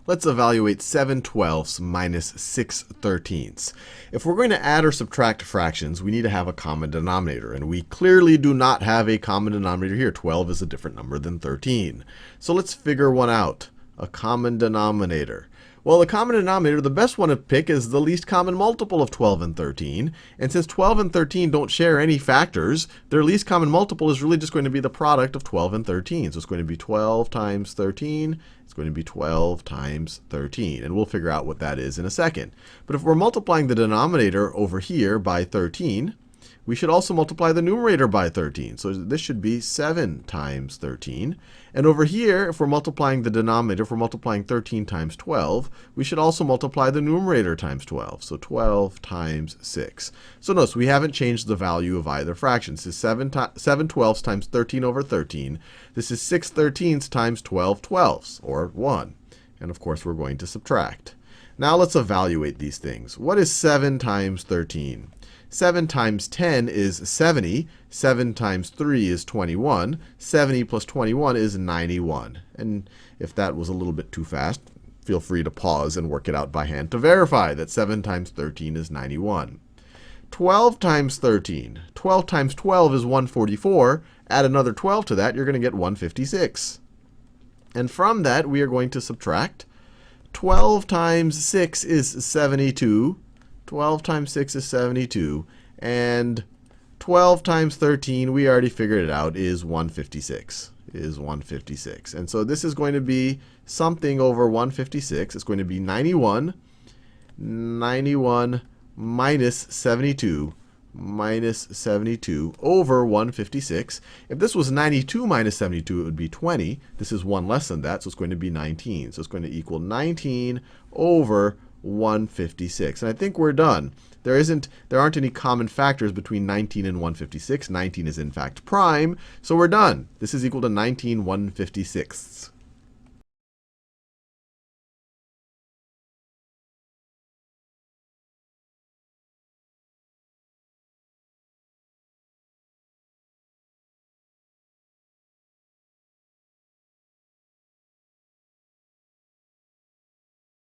Let's evaluate 7/12 minus 6/13. If we're going to add or subtract fractions, we need to have a common denominator. And we clearly do not have a common denominator here. 12 is a different number than 13. So let's figure one out. A common denominator. Well, the common denominator, the best one to pick is the least common multiple of 12 and 13. And since 12 and 13 don't share any factors, their least common multiple is really just going to be the product of 12 and 13. So it's going to be 12 times 13. It's going to be 12 times 13. And we'll figure out what that is in a second. But if we're multiplying the denominator over here by 13, we should also multiply the numerator by 13. So this should be 7 times 13. And over here, if we're multiplying the denominator, if we're multiplying 13 times 12, we should also multiply the numerator times 12. So 12 times 6. So notice we haven't changed the value of either fraction. This is 7 twelfths times 13 over 13. This is 6 thirteenths times 12 twelfths, or 1. And of course, we're going to subtract. Now let's evaluate these things. What is 7 times 13? 7 times 10 is 70. 7 times 3 is 21. 70 plus 21 is 91. And if that was a little bit too fast, feel free to pause and work it out by hand to verify that 7 times 13 is 91. 12 times 13. 12 times 12 is 144. Add another 12 to that, you're going to get 156. And from that, we are going to subtract. 12 times 6 is 72. 12 times 6 is 72. And 12 times 13, we already figured it out, is 156. Is 156. And so this is going to be something over 156. It's going to be 91. 91 minus 72. Minus 72 over 156. If this was 92 minus 72, it would be 20. This is 1 less than that, so it's going to be 19. So it's going to equal 19 over 156. And I think we're done. There aren't any common factors between 19 and 156. 19 is in fact prime, so we're done. This is equal to 19 156ths.